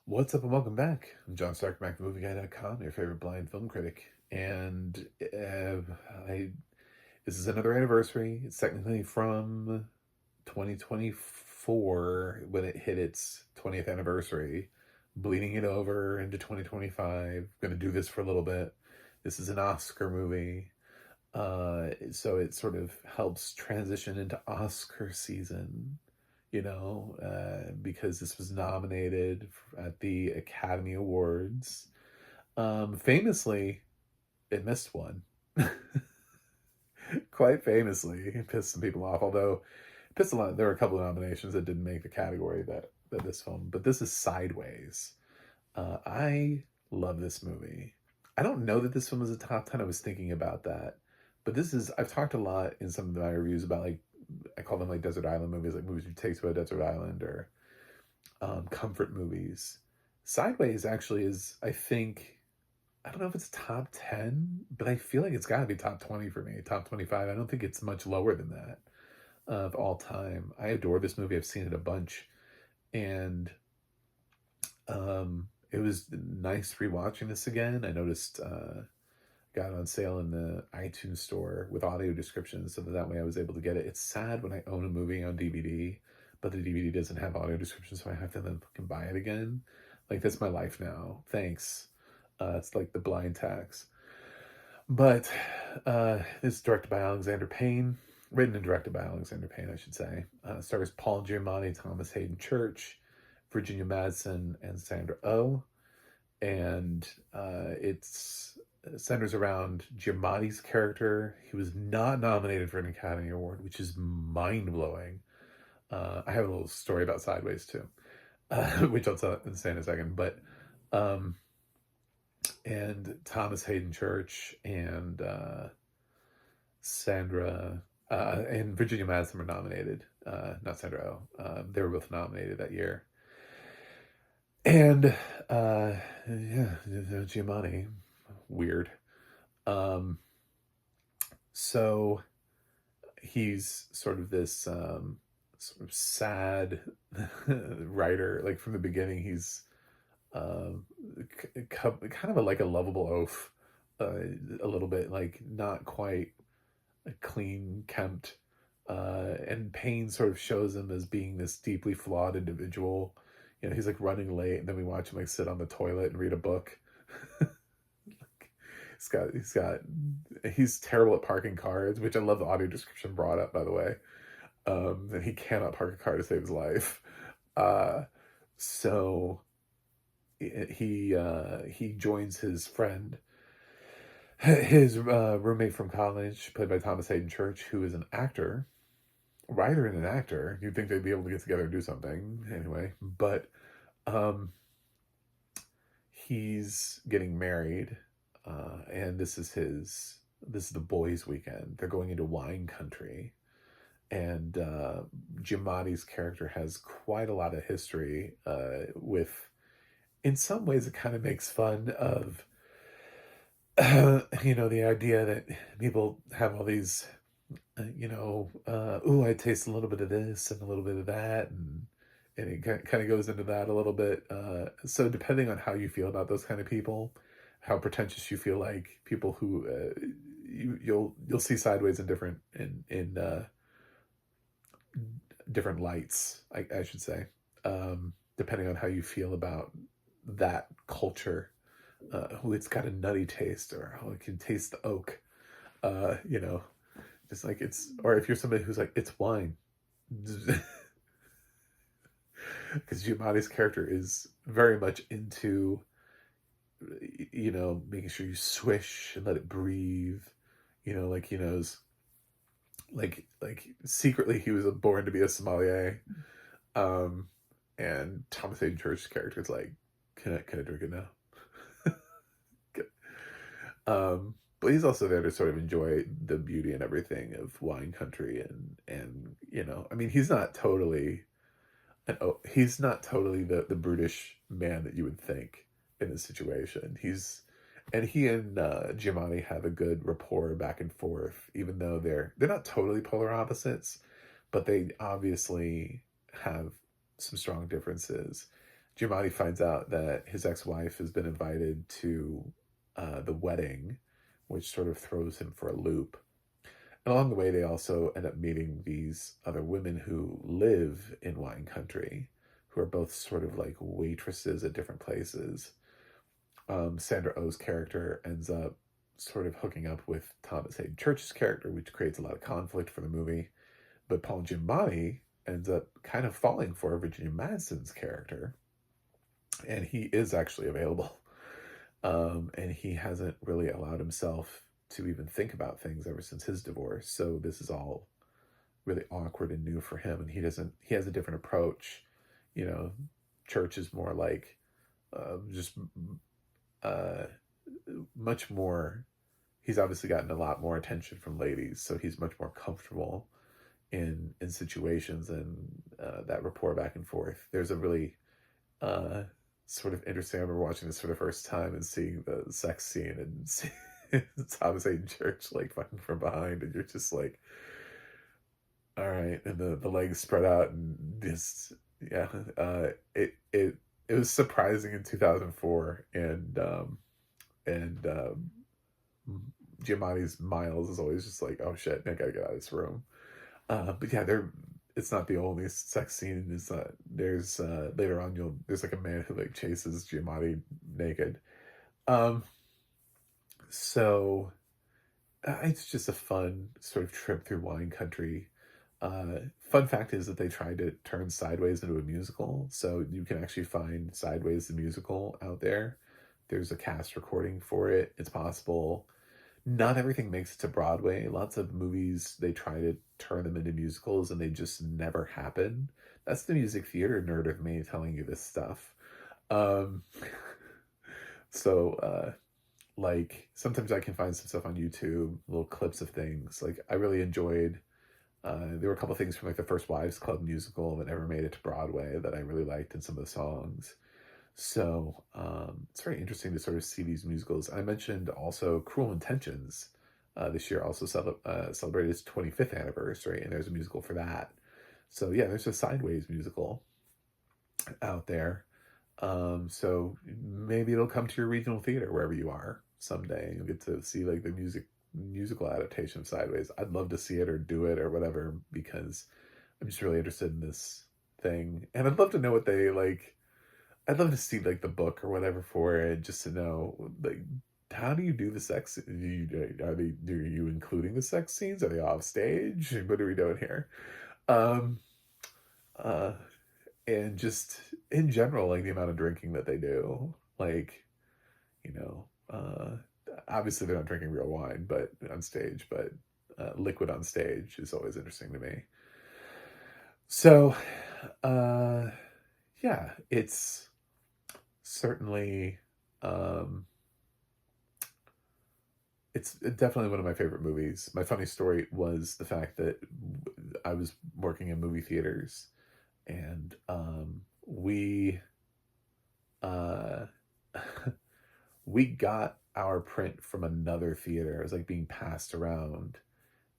What's up and welcome back. I'm John Stark, MacTheMovieGuy.com, your favorite blind film critic. And I this is another anniversary. It's technically from 2024 when it hit its 20th anniversary, bleeding it over into 2025. Going to do this for a little bit. This is an Oscar movie. So it sort of helps transition into Oscar season, because this was nominated at the Academy Awards. Famously, it missed one. Quite famously, it pissed some people off. Although, it pissed a lot. There were a couple of nominations that didn't make the category that this film. But this is Sideways. I love this movie. I don't know that this one was a top 10. I was thinking about that. But this is, I've talked a lot in some of my reviews about, like, I call them like desert island movies, like movies you take to a desert island, or comfort movies. Sideways actually is, I think, I don't know if it's top 10, but I feel like it's got to be top 20 for me, top 25. I don't think it's much lower than that of all time. I adore this movie. I've seen it a bunch. And it was nice rewatching this again. I noticed got it on sale in the iTunes store with audio descriptions, so that way I was able to get it. It's sad when I own a movie on DVD, but the DVD doesn't have audio descriptions, so I have to then fucking buy it again. Like, that's my life now. Thanks. It's like the blind tax. But it's directed by Alexander Payne, written and directed by Alexander Payne, I should say. Stars Paul Giamatti, Thomas Hayden Church, Virginia Madsen, and Sandra Oh. And it's centers around Giamatti's character. He was not nominated for an Academy Award, which is mind-blowing. I have a little story about Sideways too, which I'll say in a second. But and Thomas Hayden Church and Sandra and Virginia Madsen were nominated. Not Sandra Oh. They were both nominated that year. And yeah, Giamatti, weird. So he's sort of this sort of sad writer. Like, from the beginning, he's kind of like a lovable oaf, a little bit, like not quite a clean kempt. And Payne sort of shows him as being this deeply flawed individual. He's like running late, and then we watch him like sit on the toilet and read a book. He's terrible at parking cars, which I love the audio description brought up, by the way. And he cannot park a car to save his life. So he joins his friend, his roommate from college, played by Thomas Hayden Church, who is an actor, writer and an actor. You'd think they'd be able to get together and do something anyway, but he's getting married, and this is the boys' weekend. They're going into wine country, and Giamatti's character has quite a lot of history with. In some ways, it kind of makes fun of, the idea that people have all these, I taste a little bit of this and a little bit of that, and it kind of goes into that a little bit. So depending on how you feel about those kind of people, how pretentious you feel, like people who you'll see Sideways in different lights, I should say, depending on how you feel about that culture. It's got a nutty taste, or it can taste the oak. Just like or if you're somebody who's like, it's wine. Because Giamatti's character is very much into, making sure you swish and let it breathe. Like he knows, like secretly he was born to be a sommelier. And Thomas Hayden Church's character is like, can I drink it now? But he's also there to sort of enjoy the beauty and everything of wine country, and I mean, he's not totally the brutish man that you would think in this situation. He and Giamatti have a good rapport back and forth, even though they're not totally polar opposites, but they obviously have some strong differences. Giamatti finds out that his ex-wife has been invited to the wedding, which sort of throws him for a loop. And along the way, they also end up meeting these other women who live in wine country, who are both sort of like waitresses at different places. Sandra Oh's character ends up sort of hooking up with Thomas Hayden Church's character, which creates a lot of conflict for the movie. But Paul Giamatti ends up kind of falling for Virginia Madsen's character, and he is actually available. And he hasn't really allowed himself to even think about things ever since his divorce. So this is all really awkward and new for him, and he has a different approach. You know, Church is more like just uh, much more. He's obviously gotten a lot more attention from ladies, so he's much more comfortable in situations, and that rapport back and forth. There's a really uh, sort of interesting. I remember watching this for the first time and seeing the sex scene and seeing Thomas Hayden Church like fucking from behind, and you're just like, all right, and the legs spread out and just yeah, it was surprising in 2004, and Giamatti's Miles is always just like, oh shit, I gotta get out of this room. But yeah, it's not the only sex scene. It's there's later on there's like a man who like chases Giamatti naked. Um, so it's just a fun sort of trip through wine country. Fun fact is that they tried to turn Sideways into a musical, so you can actually find Sideways the musical out there. There's a cast recording for it. It's possible. Not everything makes it to Broadway. Lots of movies, they try to turn them into musicals and they just never happen. That's the music theater nerd of me telling you this stuff. Um, so, like, sometimes I can find some stuff on YouTube, little clips of things. Like, I really enjoyed, there were a couple things from like the First Wives Club musical that never made it to Broadway that I really liked in some of the songs. So it's very interesting to sort of see these musicals. I mentioned also Cruel Intentions this year also celebrated its 25th anniversary, and there's a musical for that. So yeah, there's a Sideways musical out there. So maybe it'll come to your regional theater wherever you are someday. You'll get to see like the musical adaptation of Sideways. I'd love to see it or do it or whatever, because I'm just really interested in this thing, and I'd love to know what they like. I'd love to see like the book or whatever for it, just to know like how do you do the sex? Are you including the sex scenes? Are they off stage? What are we doing here? Um, uh, and just in general, like the amount of drinking that they do, like you know, obviously they're not drinking real wine, but on stage, but liquid on stage is always interesting to me. So, uh, yeah, it's certainly um it's definitely one of my favorite movies. My funny story was the fact that I was working in movie theaters, and we uh we got our print from another theater. It was like being passed around,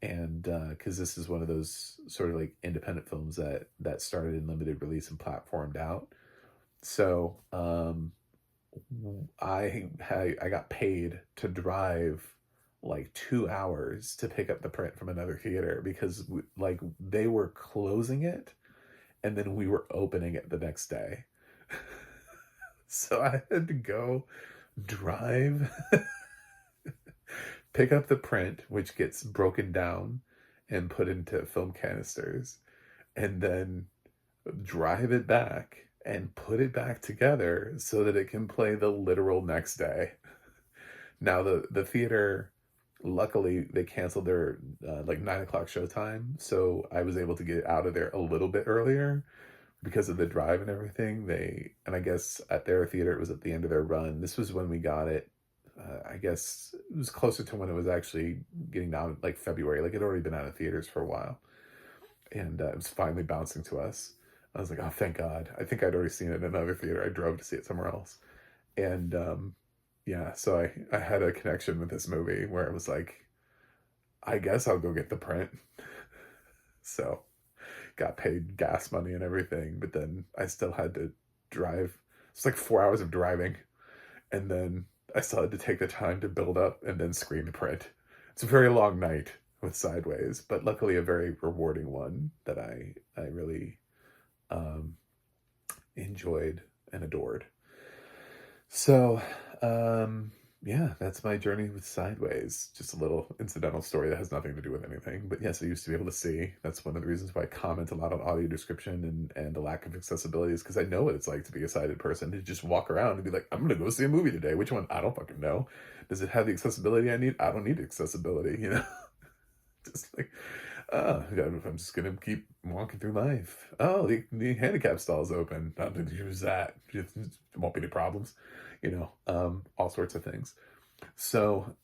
and because this is one of those sort of like independent films that started in limited release and platformed out. So I got paid to drive like 2 hours to pick up the print from another theater, because like they were closing it and then we were opening it the next day. So I had to go drive, pick up the print, which gets broken down and put into film canisters, and then drive it back and put it back together so that it can play the literal next day. Now the theater, luckily they canceled their like 9 o'clock showtime, so I was able to get out of there a little bit earlier because of the drive and everything. And I guess at their theater it was at the end of their run. This was when we got it. I guess it was closer to when it was actually getting down, like February. Like it had already been out of theaters for a while, and it was finally bouncing to us. I was like, oh, thank God. I think I'd already seen it in another theater. I drove to see it somewhere else. And yeah, so I had a connection with this movie where it was like, I guess I'll go get the print. So got paid gas money and everything, but then I still had to drive It's like 4 hours of driving, and then I still had to take the time to build up and then screen the print. It's a very long night with Sideways, but luckily a very rewarding one that I really um, enjoyed and adored. So, yeah, that's my journey with Sideways. Just a little incidental story that has nothing to do with anything. But yes, I used to be able to see. That's one of the reasons why I comment a lot on audio description and the lack of accessibility is because I know what it's like to be a sighted person, to just walk around and be like, I'm going to go see a movie today. Which one? I don't fucking know. Does it have the accessibility I need? I don't need accessibility, you know? Just like, I'm just gonna keep walking through life. Oh, the handicap stall's open. Not to use that. Just won't be any problems, all sorts of things. So,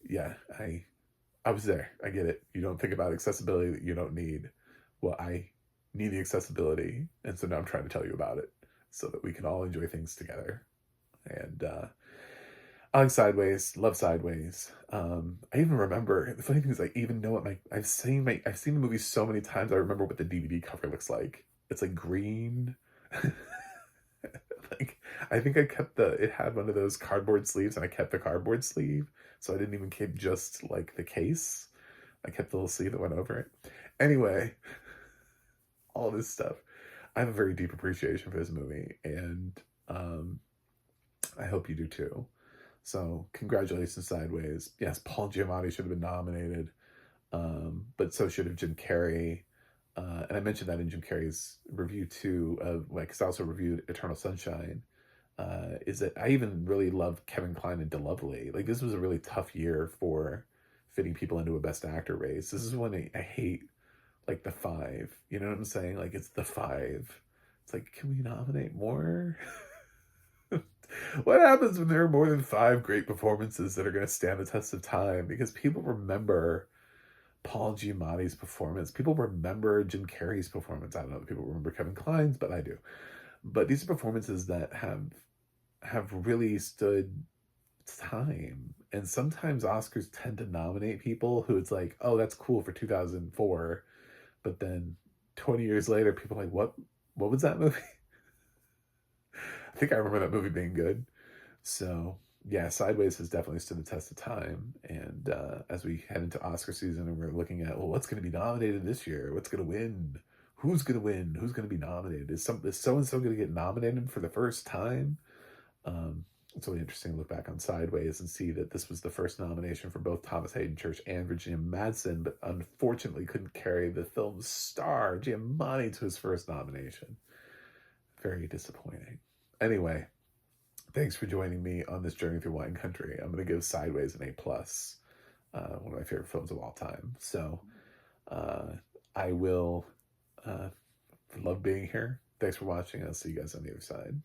yeah, I was there. I get it. You don't think about accessibility that you don't need. Well, I need the accessibility, and so now I'm trying to tell you about it so that we can all enjoy things together. And I like Sideways, love Sideways. I even remember, the funny thing is I even know what I've seen the movie so many times. I remember what the DVD cover looks like. It's like green. Like, I think it had one of those cardboard sleeves, and I kept the cardboard sleeve, so I didn't even keep just like the case. I kept the little sleeve that went over it. Anyway, all this stuff. I have a very deep appreciation for this movie, and I hope you do too. So, congratulations, Sideways. Yes, Paul Giamatti should have been nominated, but so should have Jim Carrey. And I mentioned that in Jim Carrey's review too, because I also reviewed Eternal Sunshine. Is that I even really love Kevin Kline and DeLovely. Like, this was a really tough year for fitting people into a Best Actor race. This is when I hate, like, the five. You know what I'm saying? Like, it's the five. It's like, can we nominate more? What happens when there are more than five great performances that are going to stand the test of time? Because people remember Paul Giamatti's performance. People remember Jim Carrey's performance. I don't know if people remember Kevin Kline's, but I do. But these are performances that have really stood time. And sometimes Oscars tend to nominate people who it's like, oh, that's cool for 2004. But then 20 years later, people are like, what was that movie? I think I remember that movie being good. So yeah, Sideways has definitely stood the test of time. And as we head into Oscar season and we're looking at, well, what's going to be nominated this year? What's going to win? Who's going to win? Who's going to be nominated? Is so-and-so going to get nominated for the first time? It's really interesting to look back on Sideways and see that this was the first nomination for both Thomas Hayden Church and Virginia Madsen, but unfortunately couldn't carry the film's star, Giamatti, to his first nomination. Very disappointing. Anyway, thanks for joining me on this journey through wine country. I'm going to give Sideways an A+, one of my favorite films of all time. So I will love being here. Thanks for watching. I'll see you guys on the other side.